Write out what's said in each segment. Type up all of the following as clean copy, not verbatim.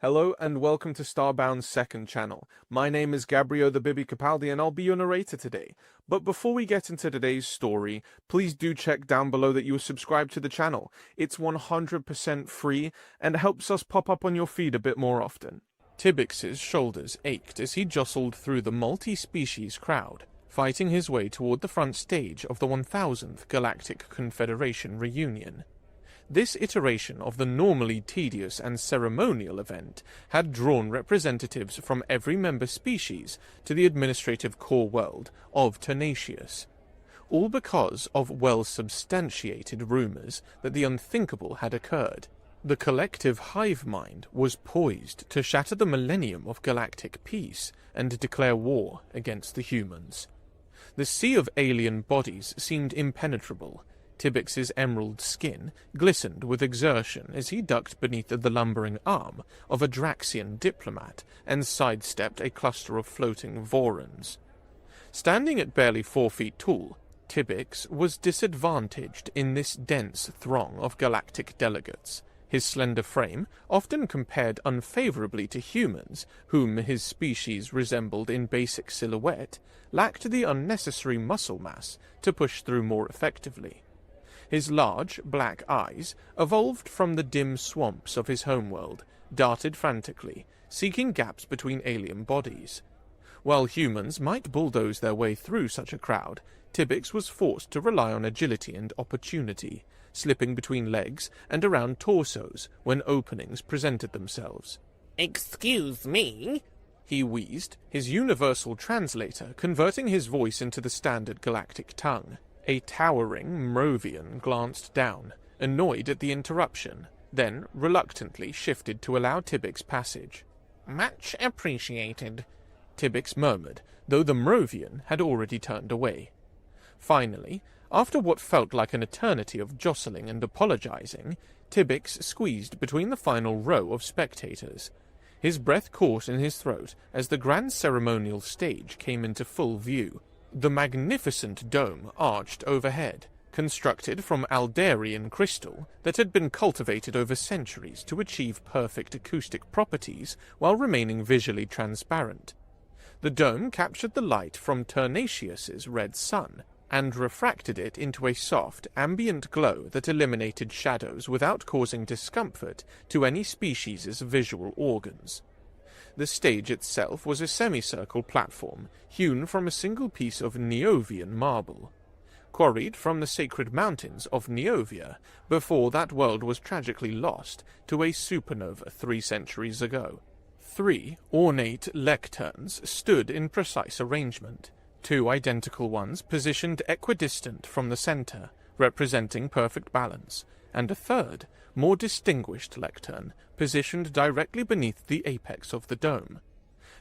Hello and welcome to Starbound's second channel. My name is Gabriel the Bibi Capaldi and I'll be your narrator today. But before we get into today's story, please do check down below that you are subscribed to the channel. It's 100% free and helps us pop up on your feed a bit more often. Tibbix's shoulders ached as he jostled through the multi-species crowd, fighting his way toward the front stage of the 1000th Galactic Confederation reunion. This iteration of the normally tedious and ceremonial event had drawn representatives from every member species to the administrative core world of Tenacious, all because of well-substantiated rumors that the unthinkable had occurred. The collective hive mind was poised to shatter the millennium of galactic peace and declare war against the humans. The sea of alien bodies seemed impenetrable. Tibbix's emerald skin glistened with exertion as he ducked beneath the lumbering arm of a Draxian diplomat and sidestepped a cluster of floating Vorons. Standing at barely 4 feet tall, Tibbix was disadvantaged in this dense throng of galactic delegates. His slender frame, often compared unfavorably to humans, whom his species resembled in basic silhouette, lacked the unnecessary muscle mass to push through more effectively. His large, black eyes, evolved from the dim swamps of his homeworld, darted frantically, seeking gaps between alien bodies. While humans might bulldoze their way through such a crowd, Tibbix was forced to rely on agility and opportunity, slipping between legs and around torsos when openings presented themselves. "Excuse me?" he wheezed, his universal translator converting his voice into the standard galactic tongue. A towering Mrovian glanced down, annoyed at the interruption, then reluctantly shifted to allow Tibbix passage. "Much appreciated," Tibbix murmured, though the Mrovian had already turned away. Finally, after what felt like an eternity of jostling and apologizing, Tibbix squeezed between the final row of spectators. His breath caught in his throat as the grand ceremonial stage came into full view. The magnificent dome arched overhead, constructed from Aldarian crystal that had been cultivated over centuries to achieve perfect acoustic properties while remaining visually transparent. The dome captured the light from Tenacious' red sun and refracted it into a soft, ambient glow that eliminated shadows without causing discomfort to any species' visual organs. The stage itself was a semicircle platform hewn from a single piece of Neovian marble, quarried from the sacred mountains of Neovia before that world was tragically lost to a supernova 3 centuries ago. 3 ornate lecterns stood in precise arrangement, 2 identical ones positioned equidistant from the center, representing perfect balance, and a third, more distinguished lectern, positioned directly beneath the apex of the dome.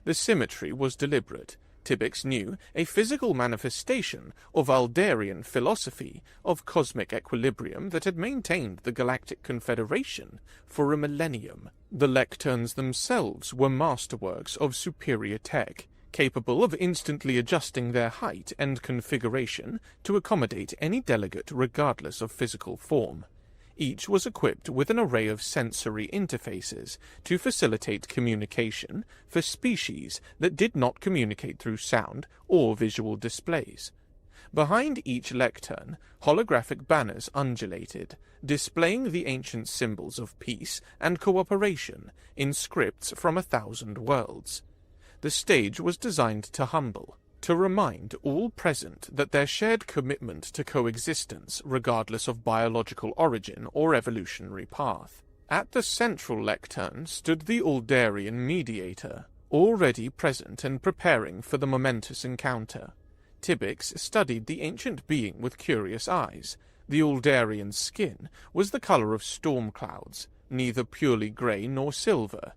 The symmetry was deliberate, Tibbix knew, a physical manifestation of Aldarian philosophy of cosmic equilibrium that had maintained the Galactic Confederation for a millennium. The lecterns themselves were masterworks of superior tech, capable of instantly adjusting their height and configuration to accommodate any delegate regardless of physical form. Each was equipped with an array of sensory interfaces to facilitate communication for species that did not communicate through sound or visual displays. Behind each lectern, holographic banners undulated, displaying the ancient symbols of peace and cooperation in scripts from 1,000 worlds. The stage was designed to humble, to remind all present that their shared commitment to coexistence, regardless of biological origin or evolutionary path. At the central lectern stood the Aldarian mediator, already present and preparing for the momentous encounter. Tibbix studied the ancient being with curious eyes. The Aldarian's skin was the color of storm clouds, neither purely grey nor silver.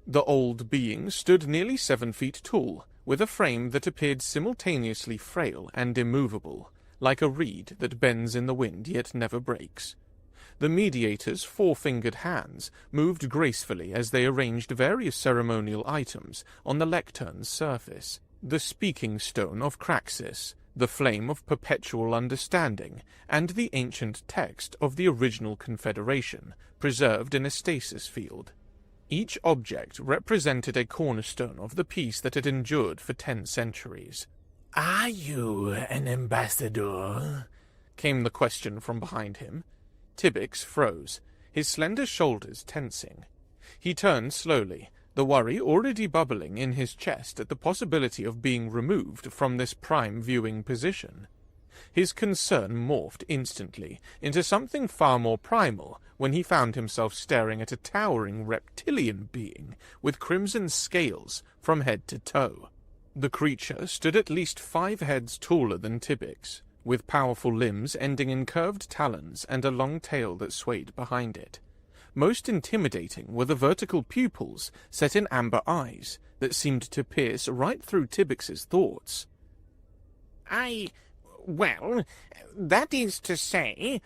The old being stood nearly 7 feet tall, with a frame that appeared simultaneously frail and immovable, like a reed that bends in the wind yet never breaks. The mediator's 4-fingered hands moved gracefully as they arranged various ceremonial items on the lectern's surface. The speaking stone of Craxus, the flame of perpetual understanding, and the ancient text of the original Confederation, preserved in a stasis field. Each object represented a cornerstone of the peace that had endured for 10 centuries. "Are you an ambassador?" came the question from behind him. Tibbix froze, his slender shoulders tensing. He turned slowly, the worry already bubbling in his chest at the possibility of being removed from this prime viewing position. His concern morphed instantly into something far more primal when he found himself staring at a towering reptilian being with crimson scales from head to toe. The creature stood at least 5 heads taller than Tibbix, with powerful limbs ending in curved talons and a long tail that swayed behind it. Most intimidating were the vertical pupils set in amber eyes that seemed to pierce right through Tibbix's thoughts. Well, that is to say,"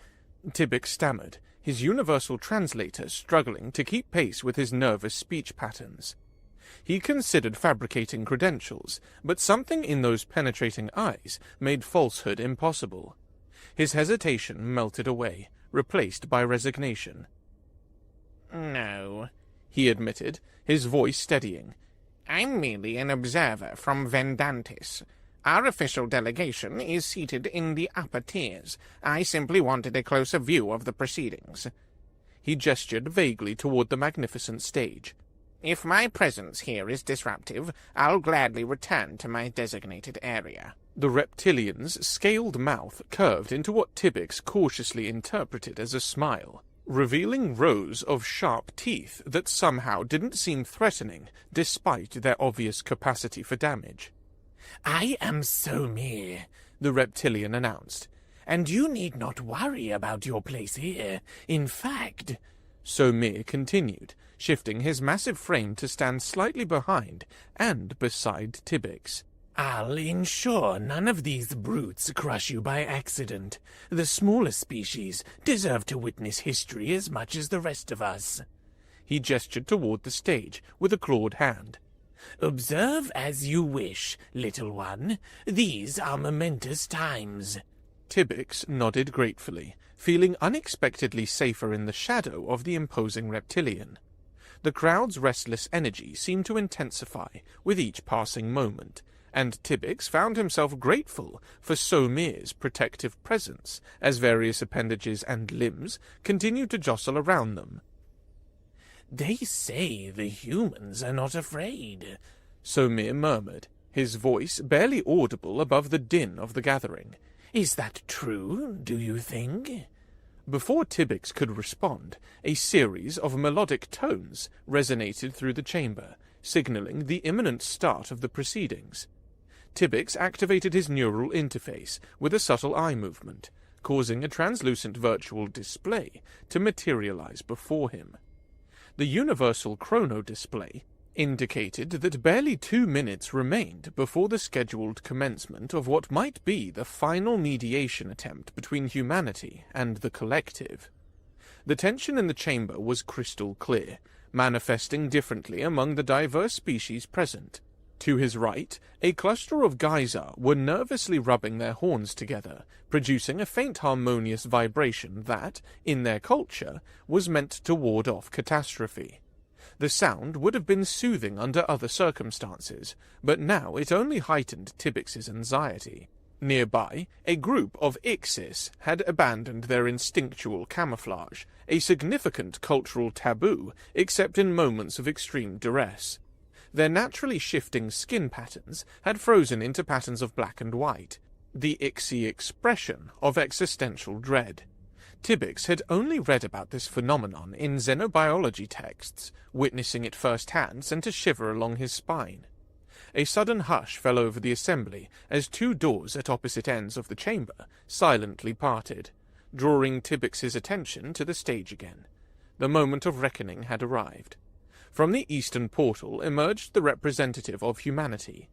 Tibbix stammered, his universal translator struggling to keep pace with his nervous speech patterns. He considered fabricating credentials, but something in those penetrating eyes made falsehood impossible. His hesitation melted away, replaced by resignation. "No," he admitted, his voice steadying. "I'm merely an observer from Vendantis. Our official delegation is seated in the upper tiers. I simply wanted a closer view of the proceedings." He gestured vaguely toward the magnificent stage. "If my presence here is disruptive, I'll gladly return to my designated area." The reptilian's scaled mouth curved into what Tibbix cautiously interpreted as a smile, revealing rows of sharp teeth that somehow didn't seem threatening despite their obvious capacity for damage. "I am Somir," the reptilian announced, "and you need not worry about your place here. In fact," Somir continued, shifting his massive frame to stand slightly behind and beside Tibbix, "I'll ensure none of these brutes crush you by accident. The smaller species deserve to witness history as much as the rest of us." He gestured toward the stage with a clawed hand. "Observe as you wish, little one. These are momentous times." Tibbix nodded gratefully, feeling unexpectedly safer in the shadow of the imposing reptilian. The crowd's restless energy seemed to intensify with each passing moment, and Tibbix found himself grateful for Somir's protective presence as various appendages and limbs continued to jostle around them. "They say the humans are not afraid," Somir murmured, his voice barely audible above the din of the gathering. "Is that true, do you think?" Before Tibbix could respond, a series of melodic tones resonated through the chamber, signaling the imminent start of the proceedings. Tibbix activated his neural interface with a subtle eye movement, causing a translucent virtual display to materialize before him. The universal chrono display indicated that barely 2 minutes remained before the scheduled commencement of what might be the final mediation attempt between humanity and the collective. The tension in the chamber was crystal clear, manifesting differently among the diverse species present. To his right, a cluster of geyser were nervously rubbing their horns together, producing a faint harmonious vibration that, in their culture, was meant to ward off catastrophe. The sound would have been soothing under other circumstances, but now it only heightened Tibbix's anxiety. Nearby, a group of Ixis had abandoned their instinctual camouflage, a significant cultural taboo except in moments of extreme duress. Their naturally shifting skin patterns had frozen into patterns of black and white, the Ixi expression of existential dread. Tibbix had only read about this phenomenon in xenobiology texts. Witnessing it firsthand sent a shiver along his spine. A sudden hush fell over the assembly as 2 doors at opposite ends of the chamber silently parted, drawing Tibbix's attention to the stage again. The moment of reckoning had arrived. From the eastern portal emerged the representative of humanity.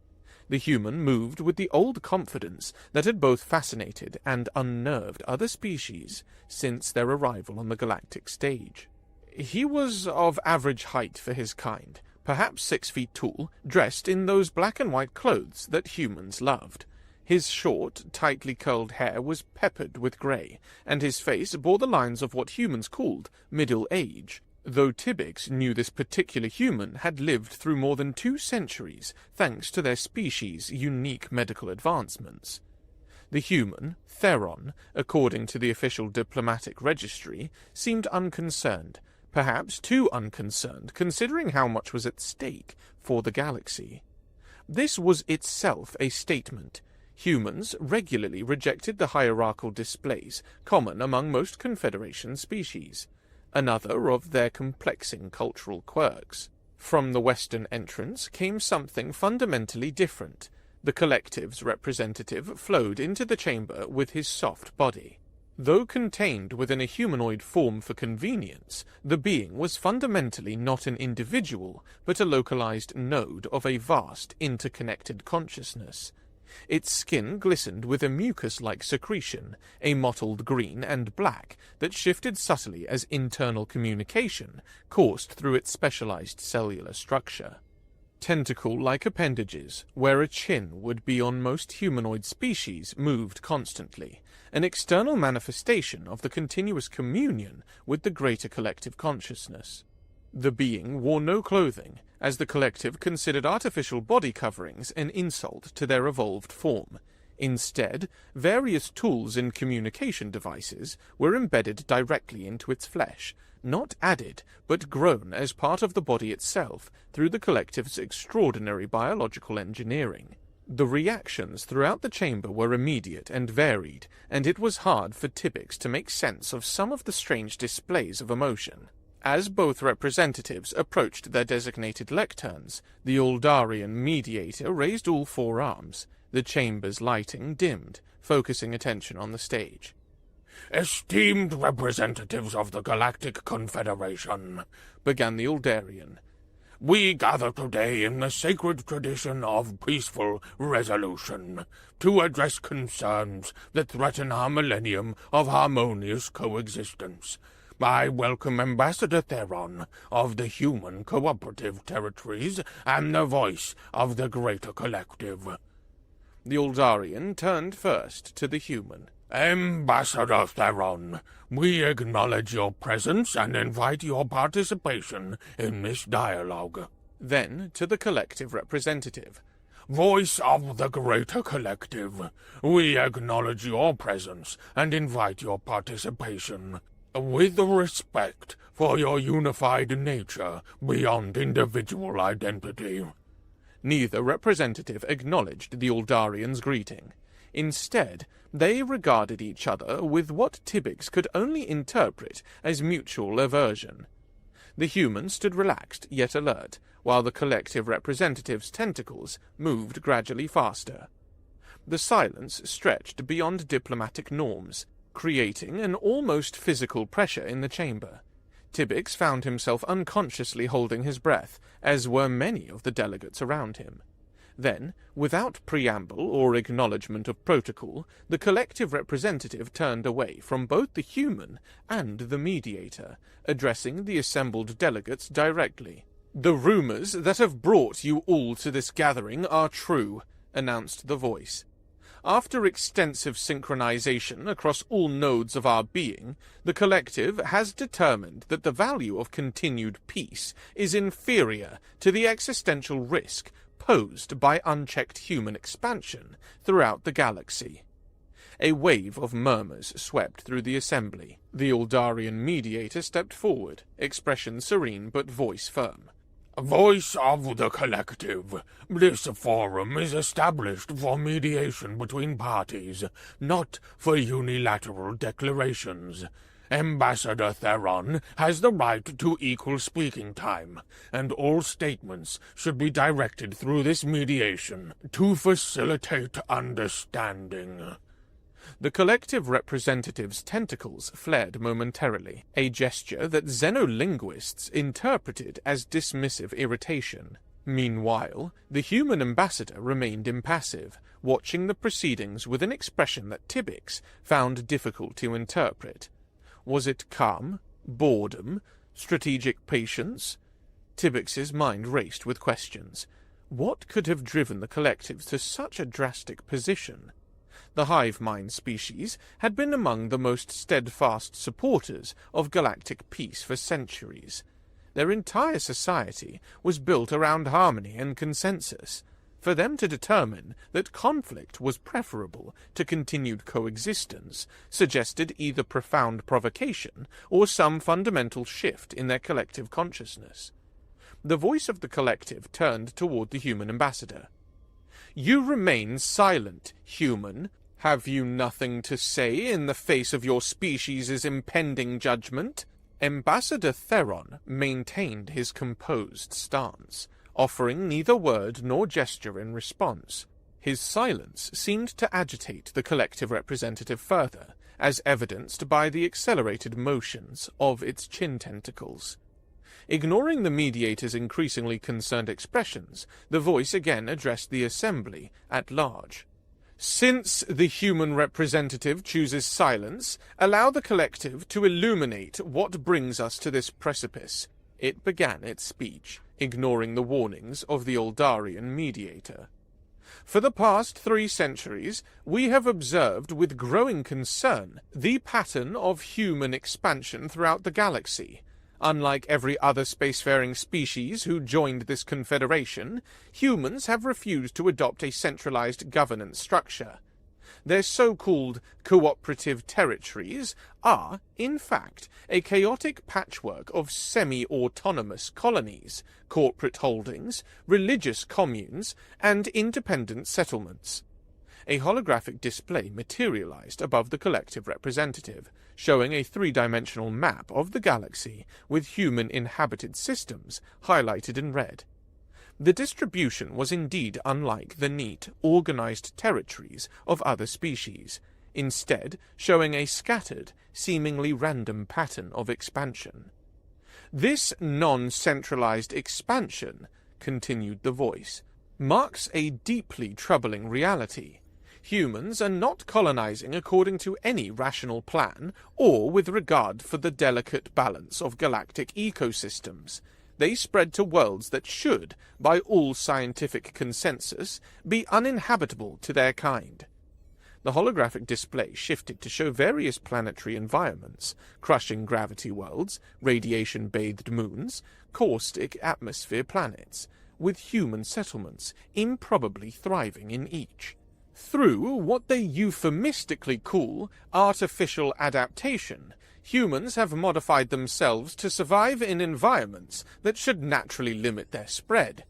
The human moved with the old confidence that had both fascinated and unnerved other species since their arrival on the galactic stage. He was of average height for his kind, perhaps 6 feet tall, dressed in those black and white clothes that humans loved. His short, tightly curled hair was peppered with grey, and his face bore the lines of what humans called middle age. though Tibbix knew this particular human had lived through more than 2 centuries thanks to their species' unique medical advancements. The human, Theron, according to the official diplomatic registry, seemed unconcerned, perhaps too unconcerned considering how much was at stake for the galaxy. This was itself a statement. Humans regularly rejected the hierarchical displays common among most Confederation species, another of their complexing cultural quirks. From the western entrance came something fundamentally different. The collective's representative flowed into the chamber with his soft body. Though contained within a humanoid form for convenience, the being was fundamentally not an individual, but a localized node of a vast, interconnected consciousness. Its skin glistened with a mucus-like secretion, a mottled green and black that shifted subtly as internal communication coursed through its specialized cellular structure. Tentacle-like appendages, where a chin would be on most humanoid species, moved constantly, an external manifestation of the continuous communion with the greater collective consciousness. The being wore no clothing, as the collective considered artificial body coverings an insult to their evolved form. Instead, various tools and communication devices were embedded directly into its flesh, not added, but grown as part of the body itself through the collective's extraordinary biological engineering. The reactions throughout the chamber were immediate and varied, and it was hard for Tibbix to make sense of some of the strange displays of emotion. As both representatives approached their designated lecterns, the Uldarian mediator raised all 4 arms. The chamber's lighting dimmed, focusing attention on the stage. "Esteemed representatives of the Galactic Confederation," began the Uldarian, "we gather today in the sacred tradition of peaceful resolution to address concerns that threaten our millennium of harmonious coexistence. I welcome Ambassador Theron of the Human Cooperative Territories and the voice of the greater collective." The Uldarian turned first to the human. "Ambassador Theron, we acknowledge your presence and invite your participation in this dialogue." Then to the collective representative. "Voice of the greater collective, we acknowledge your presence and invite your participation. With respect for your unified nature beyond individual identity." Neither representative acknowledged the Uldarian's greeting. Instead, they regarded each other with what Tibbix could only interpret as mutual aversion. The human stood relaxed yet alert, while the collective representative's tentacles moved gradually faster. The silence stretched beyond diplomatic norms, creating an almost physical pressure in the chamber. Tibbix found himself unconsciously holding his breath, as were many of the delegates around him. Then, without preamble or acknowledgement of protocol, the collective representative turned away from both the human and the mediator, addressing the assembled delegates directly. "The rumors that have brought you all to this gathering are true," announced the voice. "After extensive synchronization across all nodes of our being, the collective has determined that the value of continued peace is inferior to the existential risk posed by unchecked human expansion throughout the galaxy." A wave of murmurs swept through the assembly. The Uldarian mediator stepped forward, expression serene but voice firm. "Voice of the collective, this forum is established for mediation between parties, not for unilateral declarations. Ambassador Theron has the right to equal speaking time, and all statements should be directed through this mediation to facilitate understanding." The collective representative's tentacles flared momentarily, a gesture that xenolinguists interpreted as dismissive irritation. Meanwhile, the human ambassador remained impassive, watching the proceedings with an expression that Tibbix found difficult to interpret. Was it calm, boredom, strategic patience? Tibbix's mind raced with questions. What could have driven the collective to such a drastic position? The hive mind species had been among the most steadfast supporters of galactic peace for centuries. Their entire society was built around harmony and consensus. For them to determine that conflict was preferable to continued coexistence suggested either profound provocation or some fundamental shift in their collective consciousness. The voice of the collective turned toward the human ambassador. "You remain silent, human. Have you nothing to say in the face of your species' impending judgment?" Ambassador Theron maintained his composed stance, offering neither word nor gesture in response. His silence seemed to agitate the collective representative further, as evidenced by the accelerated motions of its chin tentacles. Ignoring the mediator's increasingly concerned expressions, the voice again addressed the assembly at large. "Since the human representative chooses silence, allow the collective to illuminate what brings us to this precipice." It began its speech, ignoring the warnings of the Eldarian mediator. "For the past 3 centuries, we have observed with growing concern the pattern of human expansion throughout the galaxy. Unlike every other spacefaring species who joined this confederation, humans have refused to adopt a centralized governance structure. Their so-called cooperative territories are, in fact, a chaotic patchwork of semi-autonomous colonies, corporate holdings, religious communes, and independent settlements." A holographic display materialized above the collective representative, showing a 3-dimensional map of the galaxy with human-inhabited systems highlighted in red. The distribution was indeed unlike the neat, organized territories of other species, instead showing a scattered, seemingly random pattern of expansion. "This non-centralized expansion," continued the voice, "marks a deeply troubling reality. Humans are not colonizing according to any rational plan or with regard for the delicate balance of galactic ecosystems. They spread to worlds that should, by all scientific consensus, be uninhabitable to their kind." The holographic display shifted to show various planetary environments, crushing gravity worlds, radiation-bathed moons, caustic atmosphere planets, with human settlements improbably thriving in each. Through what they euphemistically call artificial adaptation, humans have modified themselves to survive in environments that should naturally limit their spread.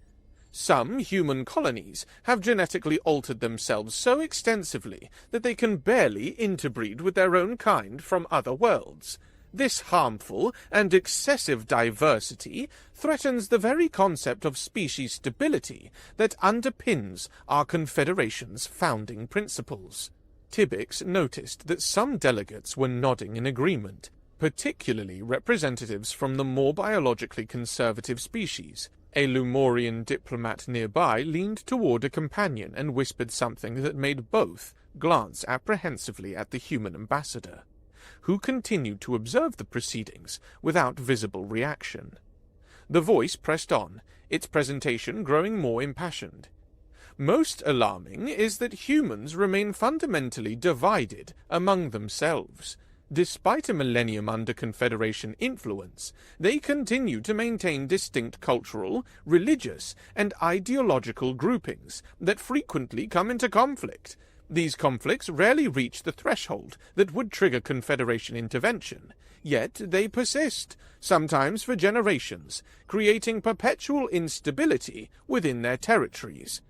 Some human colonies have genetically altered themselves so extensively that they can barely interbreed with their own kind from other worlds. This harmful and excessive diversity threatens the very concept of species stability that underpins our Confederation's founding principles. Tibbix noticed that some delegates were nodding in agreement, particularly representatives from the more biologically conservative species. A Lumorian diplomat nearby leaned toward a companion and whispered something that made both glance apprehensively at the human ambassador, who continued to observe the proceedings without visible reaction. The voice pressed on, its presentation growing more impassioned. "Most alarming is that humans remain fundamentally divided among themselves. Despite a millennium under Confederation influence, they continue to maintain distinct cultural, religious, and ideological groupings that frequently come into conflict. These conflicts rarely reach the threshold that would trigger Confederation intervention, yet they persist, sometimes for generations, creating perpetual instability within their territories."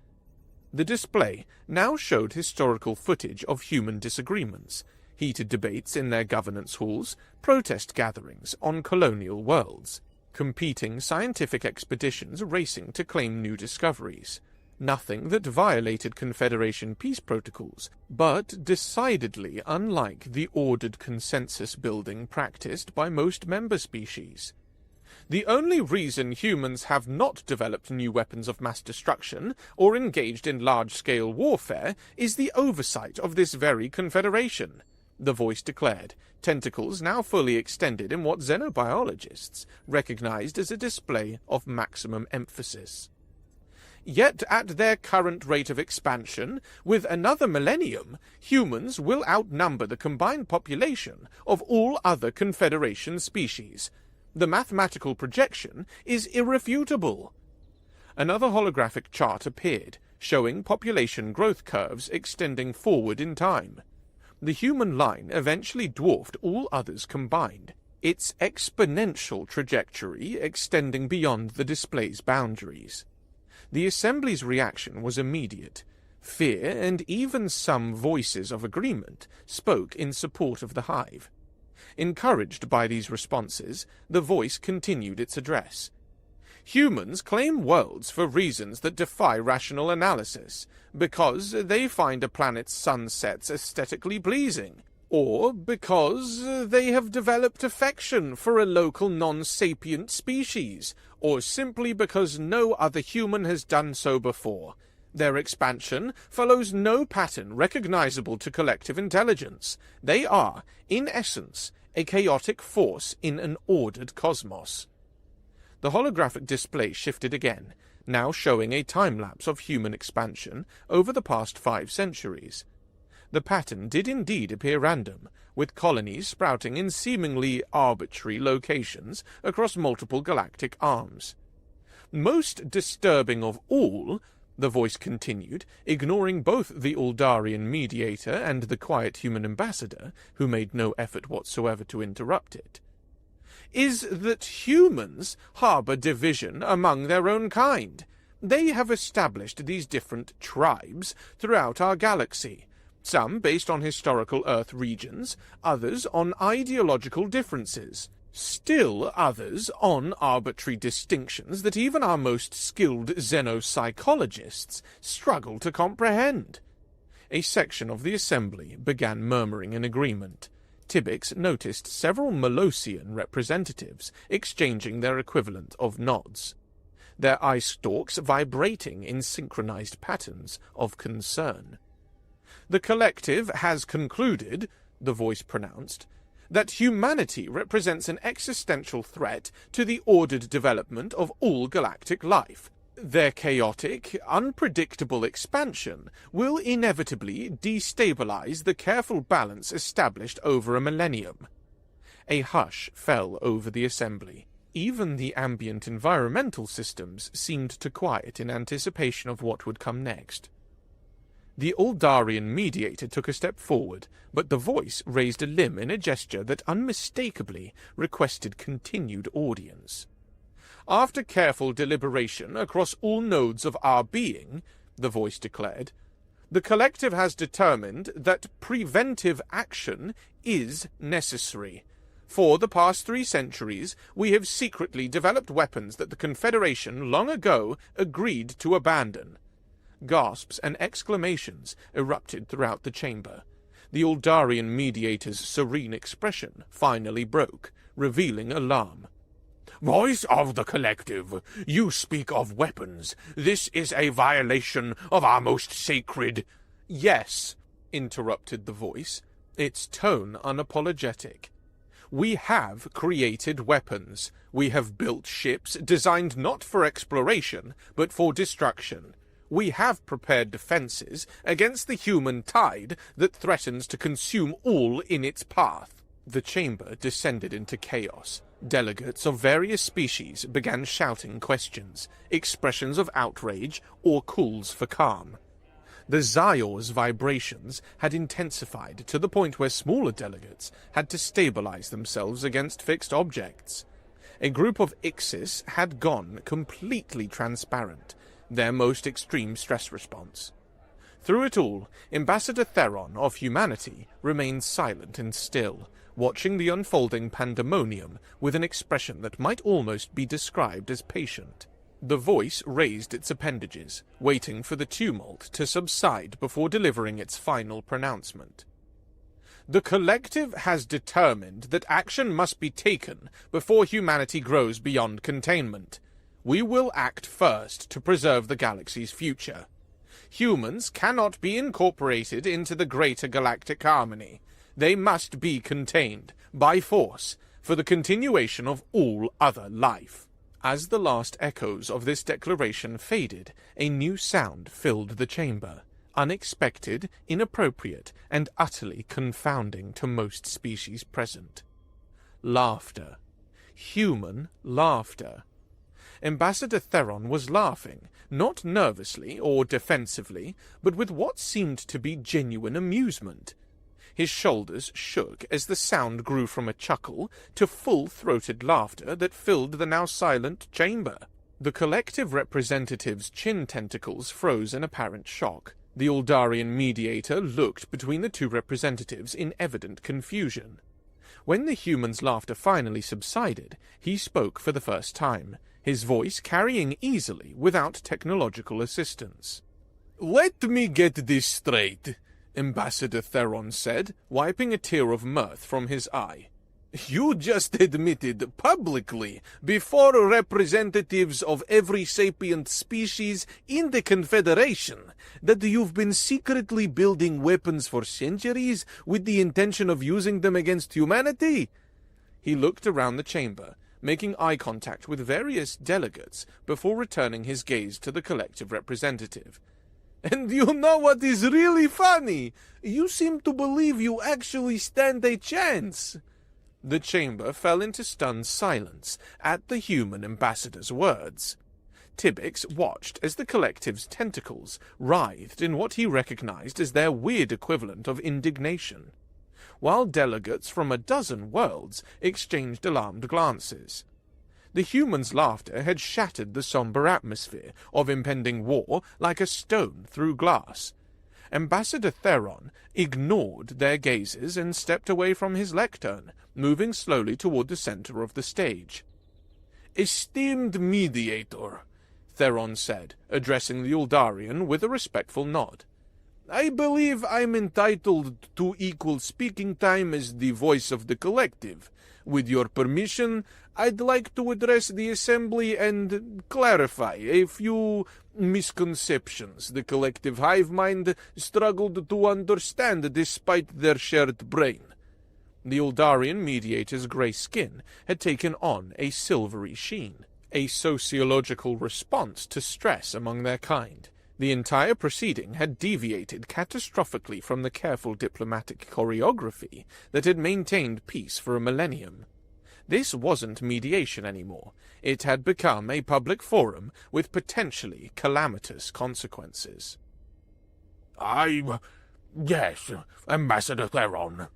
The display now showed historical footage of human disagreements, heated debates in their governance halls, protest gatherings on colonial worlds, competing scientific expeditions racing to claim new discoveries. Nothing that violated Confederation peace protocols, but decidedly unlike the ordered consensus building practiced by most member species. "The only reason humans have not developed new weapons of mass destruction or engaged in large-scale warfare is the oversight of this very Confederation," the voice declared, tentacles now fully extended in what xenobiologists recognized as a display of maximum emphasis. "Yet at their current rate of expansion, with another millennium, humans will outnumber the combined population of all other Confederation species. The mathematical projection is irrefutable. Another holographic chart appeared, showing population growth curves extending forward in time. The human line eventually dwarfed all others combined, its exponential trajectory extending beyond the display's boundaries. The assembly's reaction was immediate. Fear and even some voices of agreement spoke in support of the hive. Encouraged by these responses, the voice continued its address. Humans claim worlds for reasons that defy rational analysis, because they find a planet's sunsets aesthetically pleasing, or because they have developed affection for a local non-sapient species, or simply because no other human has done so before. Their expansion follows no pattern recognizable to collective intelligence. They are, in essence, a chaotic force in an ordered cosmos. The holographic display shifted again, now showing a time-lapse of human expansion over the past 5 centuries. The pattern did indeed appear random, with colonies sprouting in seemingly arbitrary locations across multiple galactic arms. Most disturbing of all, the voice continued, ignoring both the Uldarian mediator and the quiet human ambassador, who made no effort whatsoever to interrupt it, is that humans harbor division among their own kind. They have established these different tribes throughout our galaxy, some based on historical Earth regions, others on ideological differences, still others on arbitrary distinctions that even our most skilled xenopsychologists struggle to comprehend. A section of the assembly began murmuring in agreement. Tybbix noticed several Molosian representatives exchanging their equivalent of nods, their eye stalks vibrating in synchronized patterns of concern. "The collective has concluded," the voice pronounced, "that humanity represents an existential threat to the ordered development of all galactic life. Their chaotic, unpredictable expansion will inevitably destabilize the careful balance established over a millennium." A hush fell over the assembly. Even the ambient environmental systems seemed to quiet in anticipation of what would come next. The Uldarian mediator took a step forward, but the voice raised a limb in a gesture that unmistakably requested continued audience. "After careful deliberation across all nodes of our being," the voice declared, "the collective has determined that preventive action is necessary. For the past 3 centuries, we have secretly developed weapons that the Confederation long ago agreed to abandon." Gasps and exclamations erupted throughout the chamber. The Uldarian mediator's serene expression finally broke, revealing alarm. "Voice of the collective, you speak of weapons. This is a violation of our most sacred—" "Yes," interrupted the voice, its tone unapologetic. "We have created weapons. We have built ships designed not for exploration, but for destruction. We have prepared defenses against the human tide that threatens to consume all in its path." The chamber descended into chaos. Delegates of various species began shouting questions, expressions of outrage, or calls for calm. The Zyors' vibrations had intensified to the point where smaller delegates had to stabilize themselves against fixed objects. A group of Ixis had gone completely transparent, their most extreme stress response. Through it all, Ambassador Theron of humanity remained silent and still, watching the unfolding pandemonium with an expression that might almost be described as patient. The voice raised its appendages, waiting for the tumult to subside before delivering its final pronouncement. "The collective has determined that action must be taken before humanity grows beyond containment. We will act first to preserve the galaxy's future. Humans cannot be incorporated into the greater galactic harmony. They must be contained, by force, for the continuation of all other life." As the last echoes of this declaration faded, a new sound filled the chamber, unexpected, inappropriate, and utterly confounding to most species present. Laughter. human laughter. Ambassador Theron was laughing, not nervously or defensively, but with what seemed to be genuine amusement. His shoulders shook as the sound grew from a chuckle to full-throated laughter that filled the now silent chamber. The collective representative's chin tentacles froze in apparent shock. The Uldarian mediator looked between the two representatives in evident confusion. When the human's laughter finally subsided, he spoke for the first time, his voice carrying easily without technological assistance. "Let me get this straight," Ambassador Theron said, wiping a tear of mirth from his eye. "You just admitted publicly, before representatives of every sapient species in the Confederation, that you've been secretly building weapons for centuries with the intention of using them against humanity?" He looked around the chamber, making eye contact with various delegates before returning his gaze to the collective representative. "And you know what is really funny? You seem to believe you actually stand a chance." The chamber fell into stunned silence at the human ambassador's words. Tibbix watched as the collective's tentacles writhed in what he recognized as their weird equivalent of indignation, while delegates from a dozen worlds exchanged alarmed glances. The human's laughter had shattered the somber atmosphere of impending war like a stone through glass. Ambassador Theron ignored their gazes and stepped away from his lectern, moving slowly toward the center of the stage. "Esteemed mediator," Theron said, addressing the Uldarian with a respectful nod, "I believe I'm entitled to equal speaking time as the voice of the collective. With your permission, I'd like to address the Assembly and clarify a few misconceptions the collective hive mind struggled to understand despite their shared brain." The Uldarian mediator's grey skin had taken on a silvery sheen, a sociological response to stress among their kind. The entire proceeding had deviated catastrophically from the careful diplomatic choreography that had maintained peace for a millennium. This wasn't mediation anymore. It had become a public forum with potentially calamitous consequences. Yes, Ambassador Theron,"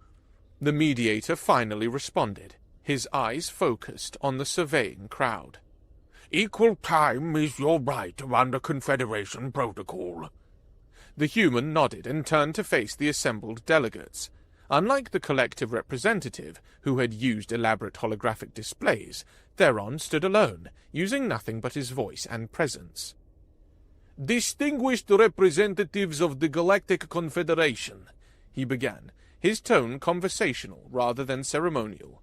the mediator finally responded, his eyes focused on the surveying crowd. "Equal time is your right under Confederation protocol." The human nodded and turned to face the assembled delegates. Unlike the collective representative, who had used elaborate holographic displays, Theron stood alone, using nothing but his voice and presence. "Distinguished representatives of the Galactic Confederation," he began, his tone conversational rather than ceremonial.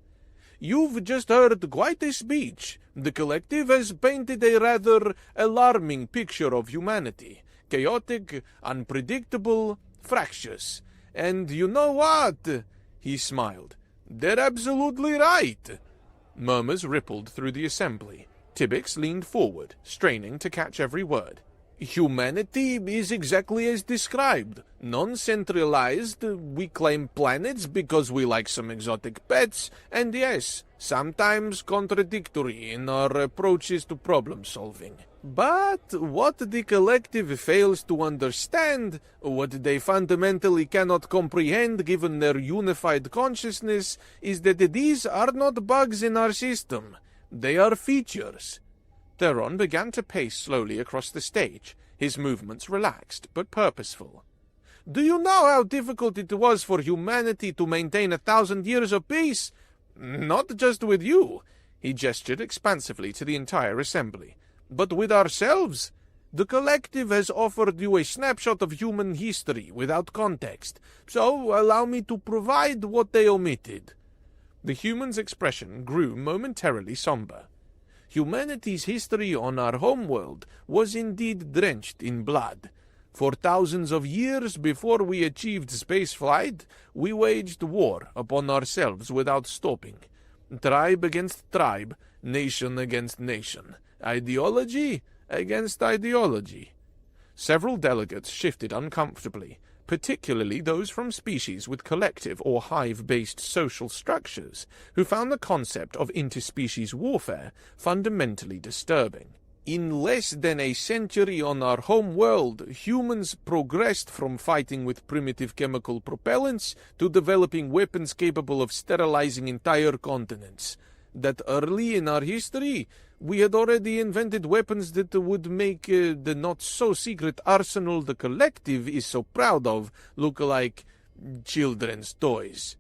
"You've just heard quite a speech. The collective has painted a rather alarming picture of humanity. Chaotic, unpredictable, fractious. And you know what?" He smiled. "They're absolutely right." Murmurs rippled through the assembly. Tibbix leaned forward, straining to catch every word. "Humanity is exactly as described. Non-centralized, we claim planets because we like some exotic pets, and yes, sometimes contradictory in our approaches to problem-solving. But what the collective fails to understand, what they fundamentally cannot comprehend given their unified consciousness, is that these are not bugs in our system. They are features." Theron began to pace slowly across the stage, his movements relaxed but purposeful. "Do you know how difficult it was for humanity to maintain 1,000 years of peace? Not just with you," he gestured expansively to the entire assembly, "but with ourselves. The collective has offered you a snapshot of human history without context, so allow me to provide what they omitted." The human's expression grew momentarily somber. "Humanity's history on our homeworld was indeed drenched in blood. For thousands of years before we achieved spaceflight, we waged war upon ourselves without stopping. Tribe against tribe, nation against nation, ideology against ideology." Several delegates shifted uncomfortably, particularly those from species with collective or hive-based social structures, who found the concept of interspecies warfare fundamentally disturbing. In less than a century on our home world, humans progressed from fighting with primitive chemical propellants to developing weapons capable of sterilizing entire continents. That early in our history, we had already invented weapons that would make the not-so-secret arsenal the collective is so proud of look like children's toys.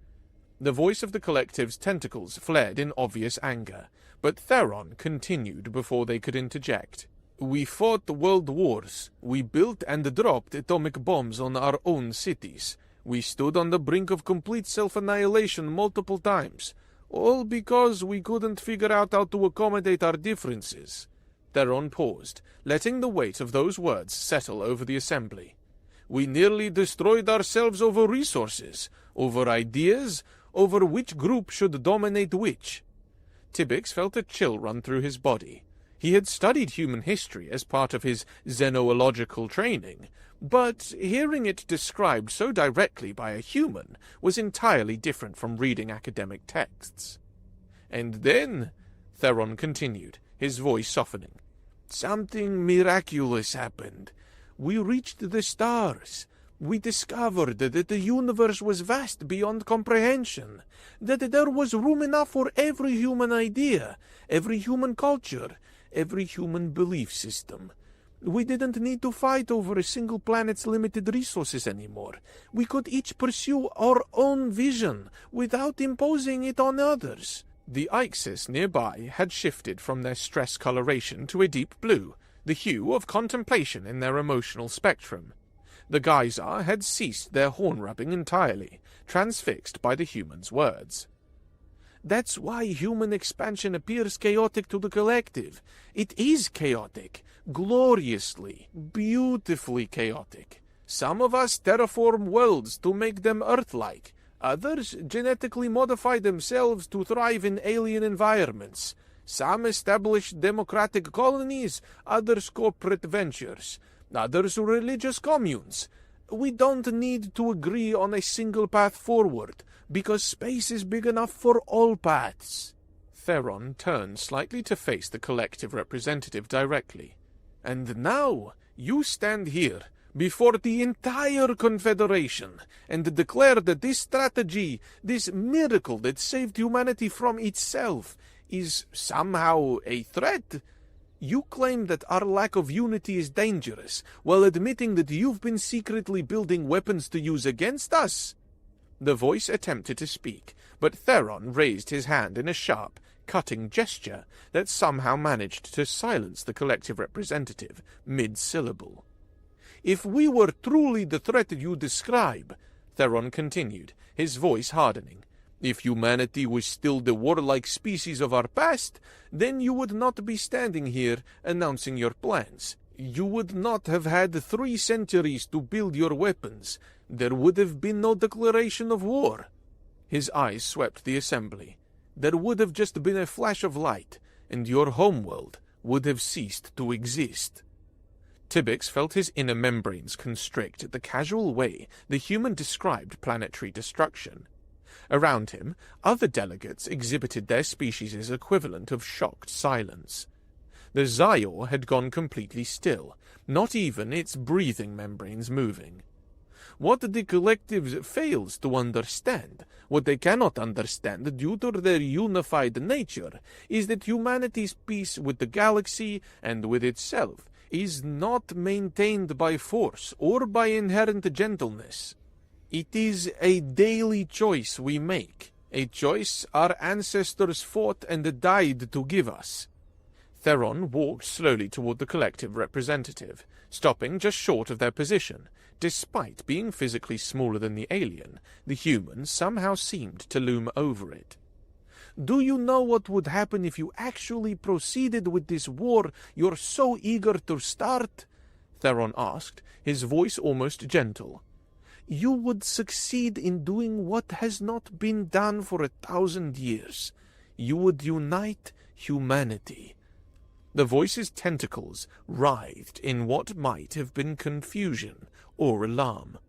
The voice of the collective's tentacles flared in obvious anger, but Theron continued before they could interject. We fought world wars. We built and dropped atomic bombs on our own cities. We stood on the brink of complete self-annihilation multiple times, all because we couldn't figure out how to accommodate our differences. Theron paused, letting the weight of those words settle over the assembly. We nearly destroyed ourselves over resources, over ideas, over which group should dominate which. Tibbix felt a chill run through his body. He had studied human history as part of his xenological training, but hearing it described so directly by a human was entirely different from reading academic texts. And then, Theron continued, his voice softening, something miraculous happened. We reached the stars. We discovered that the universe was vast beyond comprehension, that there was room enough for every human idea, every human culture, every human belief system. We didn't need to fight over a single planet's limited resources anymore. We could each pursue our own vision without imposing it on others. The Ixis nearby had shifted from their stress coloration to a deep blue, the hue of contemplation in their emotional spectrum. The geyser had ceased their horn-rubbing entirely, transfixed by the human's words. That's why human expansion appears chaotic to the collective. It is chaotic, gloriously, beautifully chaotic. Some of us terraform worlds to make them Earth-like. Others genetically modify themselves to thrive in alien environments. Some establish democratic colonies, others corporate ventures, others religious communes. We don't need to agree on a single path forward, because space is big enough for all paths. Theron turned slightly to face the collective representative directly. And now you stand here, before the entire Confederation, and declare that this strategy, this miracle that saved humanity from itself, is somehow a threat? You claim that our lack of unity is dangerous, while admitting that you've been secretly building weapons to use against us? The voice attempted to speak, but Theron raised his hand in a sharp, cutting gesture that somehow managed to silence the collective representative mid-syllable. If we were truly the threat you describe, Theron continued, his voice hardening, if humanity was still the warlike species of our past, then you would not be standing here announcing your plans. You would not have had 3 centuries to build your weapons. There would have been no declaration of war. His eyes swept the assembly. There would have just been a flash of light, and your homeworld would have ceased to exist. Tibbix felt his inner membranes constrict at the casual way the human described planetary destruction. Around him, other delegates exhibited their species' equivalent of shocked silence. The Zyor had gone completely still, not even its breathing membranes moving. What the collective fails to understand, what they cannot understand due to their unified nature, is that humanity's peace with the galaxy and with itself is not maintained by force or by inherent gentleness. It is a daily choice we make, a choice our ancestors fought and died to give us. Theron walked slowly toward the collective representative, stopping just short of their position. Despite being physically smaller than the alien, the human somehow seemed to loom over it. Do you know what would happen if you actually proceeded with this war you're so eager to start? Theron asked, his voice almost gentle. You would succeed in doing what has not been done for 1,000 years. You would unite humanity. The voice's tentacles writhed in what might have been confusion or alarm.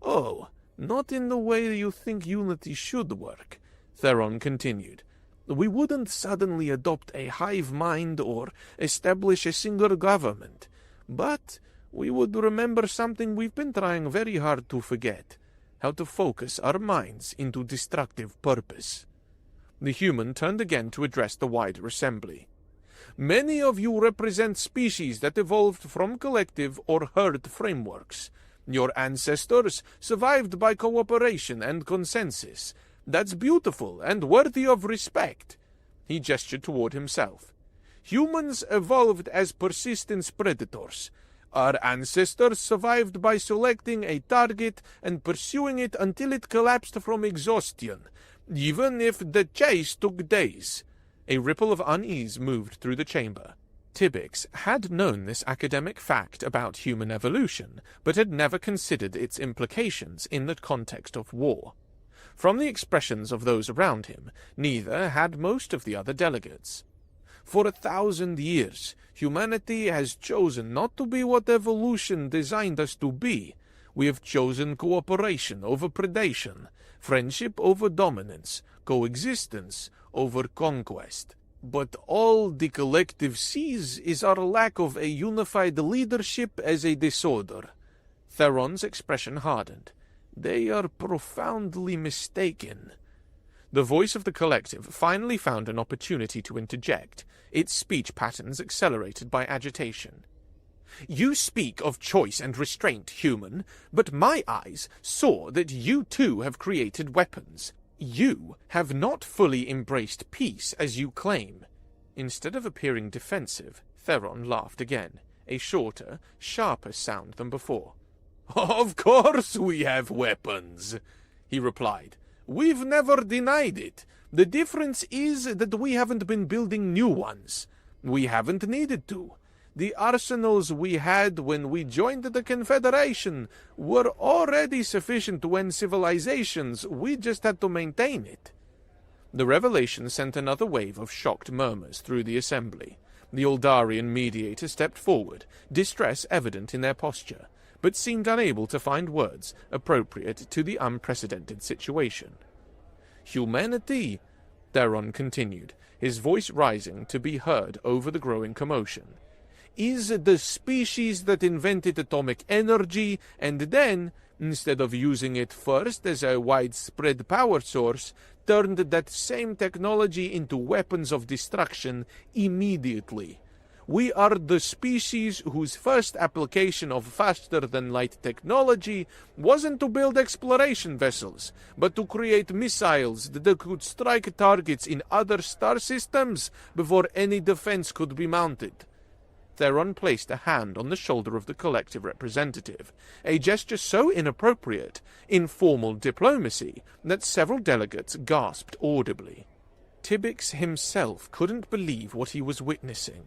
Oh, not in the way you think unity should work, Theron continued. We wouldn't suddenly adopt a hive mind or establish a single government, but we would remember something we've been trying very hard to forget, how to focus our minds into destructive purpose. The human turned again to address the wider assembly. Many of you represent species that evolved from collective or herd frameworks. Your ancestors survived by cooperation and consensus. That's beautiful and worthy of respect. He gestured toward himself. Humans evolved as persistence predators. Our ancestors survived by selecting a target and pursuing it until it collapsed from exhaustion, even if the chase took days. A ripple of unease moved through the chamber. Tibbix had known this academic fact about human evolution, but had never considered its implications in the context of war. From the expressions of those around him, neither had most of the other delegates. For 1,000 years, humanity has chosen not to be what evolution designed us to be. We have chosen cooperation over predation, friendship over dominance, coexistence over conquest. But all the collective sees is our lack of a unified leadership as a disorder. Theron's expression hardened. They are profoundly mistaken. The voice of the collective finally found an opportunity to interject, its speech patterns accelerated by agitation. You speak of choice and restraint, human, but my eyes saw that you too have created weapons. You have not fully embraced peace as you claim. Instead of appearing defensive, Theron laughed again, a shorter, sharper sound than before. Of course we have weapons, he replied. We've never denied it. The difference is that we haven't been building new ones. We haven't needed to. The arsenals we had when we joined the Confederation were already sufficient to end civilizations. We just had to maintain it. The revelation sent another wave of shocked murmurs through the assembly. The Uldarian mediator stepped forward, distress evident in their posture, but seemed unable to find words appropriate to the unprecedented situation. Humanity, Theron continued, his voice rising to be heard over the growing commotion, is the species that invented atomic energy and then, instead of using it first as a widespread power source, turned that same technology into weapons of destruction immediately. We are the species whose first application of faster-than-light technology wasn't to build exploration vessels, but to create missiles that could strike targets in other star systems before any defense could be mounted. Theron placed a hand on the shoulder of the collective representative, a gesture so inappropriate in formal diplomacy that several delegates gasped audibly. Tibbix himself couldn't believe what he was witnessing.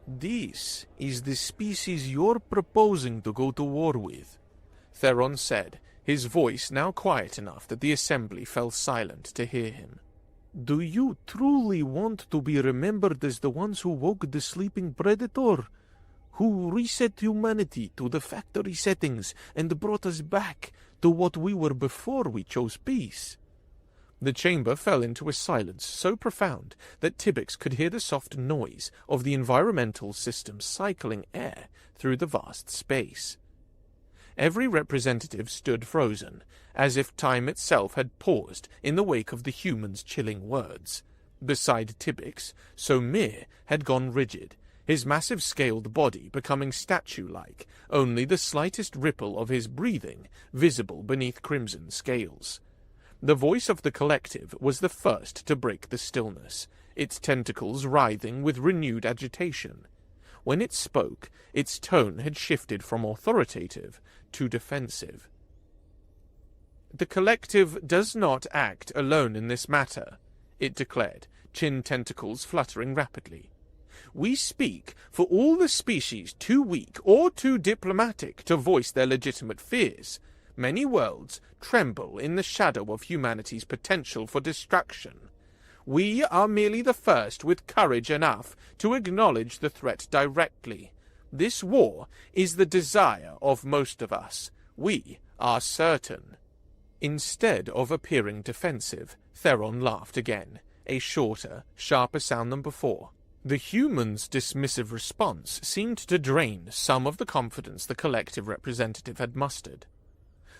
This is the species you're proposing to go to war with, Theron said, his voice now quiet enough that the assembly fell silent to hear him. Do you truly want to be remembered as the ones who woke the sleeping predator? Who reset humanity to the factory settings and brought us back to what we were before we chose peace? The chamber fell into a silence so profound that Tibbix could hear the soft noise of the environmental system cycling air through the vast space. Every representative stood frozen, as if time itself had paused in the wake of the human's chilling words. Beside Tibbix, Somir had gone rigid, his massive scaled body becoming statue-like, only the slightest ripple of his breathing visible beneath crimson scales. The voice of the collective was the first to break the stillness, its tentacles writhing with renewed agitation. When it spoke, its tone had shifted from authoritative to defensive. The collective does not act alone in this matter, it declared, chin tentacles fluttering rapidly. We speak for all the species too weak or too diplomatic to voice their legitimate fears. Many worlds tremble in the shadow of humanity's potential for destruction. We are merely the first with courage enough to acknowledge the threat directly. This war is the desire of most of us. We are certain. Instead of appearing defensive, Theron laughed again, a shorter, sharper sound than before. The human's dismissive response seemed to drain some of the confidence the collective representative had mustered.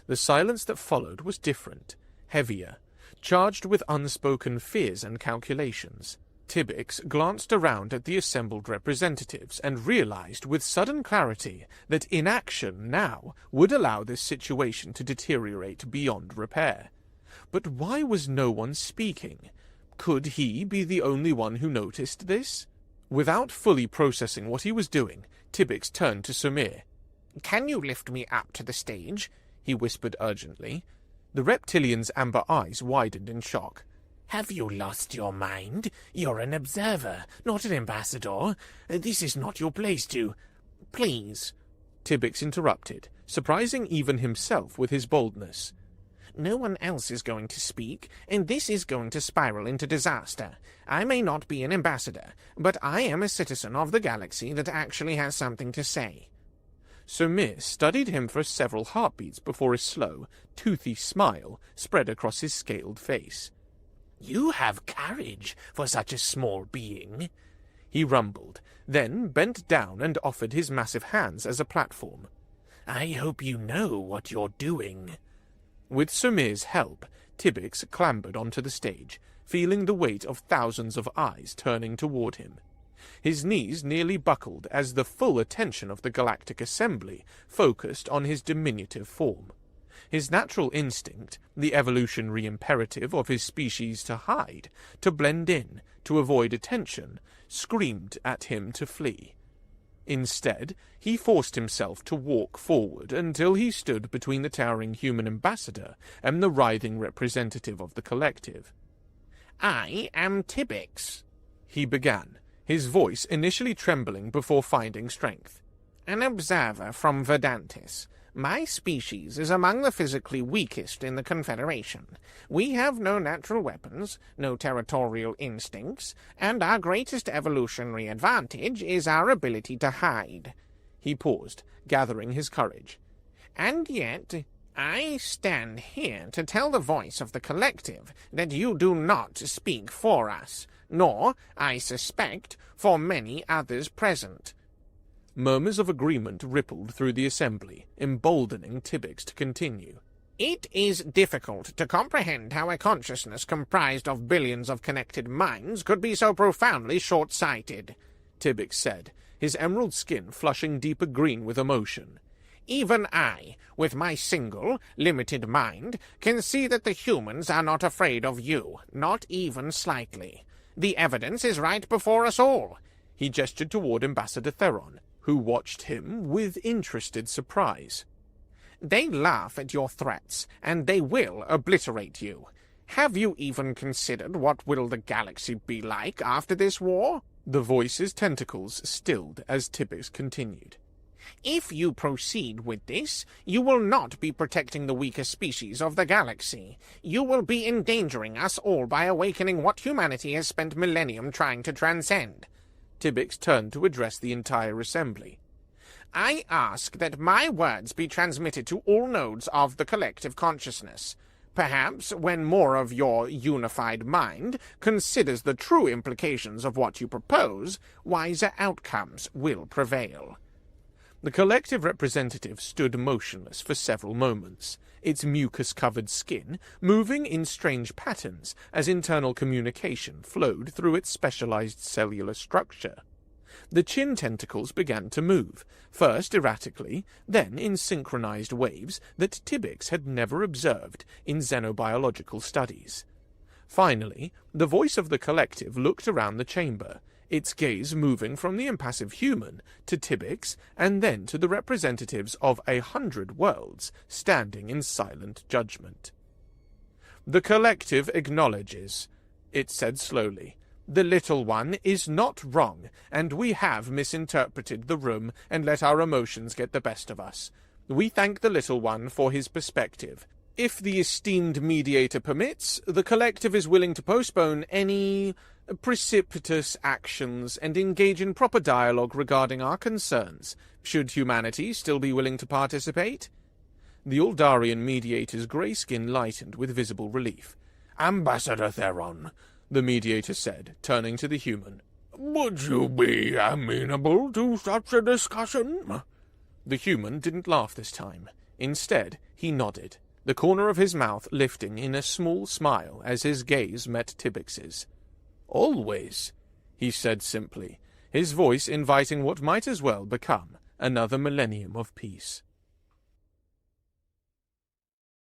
The silence that followed was different, heavier, charged with unspoken fears and calculations. Tibbix glanced around at the assembled representatives and realized with sudden clarity that inaction now would allow this situation to deteriorate beyond repair. But why was no one speaking? Could he be the only one who noticed this? Without fully processing what he was doing, Tibbix turned to Samir. "Can you lift me up to the stage?" he whispered urgently. The reptilian's amber eyes widened in shock. "Have you lost your mind? You're an observer, not an ambassador. This is not your place to—" "Please," Tibbix interrupted, surprising even himself with his boldness. "No one else is going to speak, and this is going to spiral into disaster. I may not be an ambassador, but I am a citizen of the galaxy that actually has something to say." Samir studied him for several heartbeats before a slow, toothy smile spread across his scaled face. "You have courage for such a small being," he rumbled, then bent down and offered his massive hands as a platform. "I hope you know what you're doing." With Samir's help, Tibbix clambered onto the stage, feeling the weight of thousands of eyes turning toward him. His knees nearly buckled as the full attention of the Galactic Assembly focused on his diminutive form. His natural instinct, the evolutionary imperative of his species to hide, to blend in, to avoid attention, screamed at him to flee. Instead, he forced himself to walk forward until he stood between the towering human ambassador and the writhing representative of the collective. "I am Tibbix," he began, his voice initially trembling before finding strength. "An observer from Verdantis. My species is among the physically weakest in the Confederation. We have no natural weapons, no territorial instincts, and our greatest evolutionary advantage is our ability to hide." He paused, gathering his courage. "And yet, I stand here to tell the voice of the collective that you do not speak for us, nor, I suspect, for many others present." Murmurs of agreement rippled through the assembly, emboldening Tibbix to continue. "It is difficult to comprehend how a consciousness comprised of billions of connected minds could be so profoundly short-sighted," Tibbix said, his emerald skin flushing deeper green with emotion. "Even I, with my single, limited mind, can see that the humans are not afraid of you, not even slightly. The evidence is right before us all." He gestured toward Ambassador Theron, who watched him with interested surprise. "They laugh at your threats, and they will obliterate you. Have you even considered what will the galaxy be like after this war?" The voice's tentacles stilled as Tibbix continued. "If you proceed with this, you will not be protecting the weaker species of the galaxy. You will be endangering us all by awakening what humanity has spent millennium trying to transcend." Tibbix turned to address the entire assembly. "I ask that my words be transmitted to all nodes of the collective consciousness. Perhaps when more of your unified mind considers the true implications of what you propose, wiser outcomes will prevail." The collective representative stood motionless for several moments, its mucus-covered skin moving in strange patterns as internal communication flowed through its specialized cellular structure. The chin tentacles began to move, first erratically, then in synchronized waves that Tibbix had never observed in xenobiological studies. Finally, the voice of the collective looked around the chamber, its gaze moving from the impassive human to Tibbix and then to the representatives of 100 worlds standing in silent judgment. "The collective acknowledges," it said slowly. "The little one is not wrong, and we have misinterpreted the room and let our emotions get the best of us. We thank the little one for his perspective. If the esteemed mediator permits, the collective is willing to postpone any precipitous actions and engage in proper dialogue regarding our concerns. Should humanity still be willing to participate?" The Aldarian mediator's grey skin lightened with visible relief. Ambassador Theron, the mediator said, turning to the human. would you be amenable to such a discussion? The human didn't laugh this time. Instead, he nodded, the corner of his mouth lifting in a small smile as his gaze met Tibix's. "Always," he said simply, his voice inviting what might as well become another millennium of peace.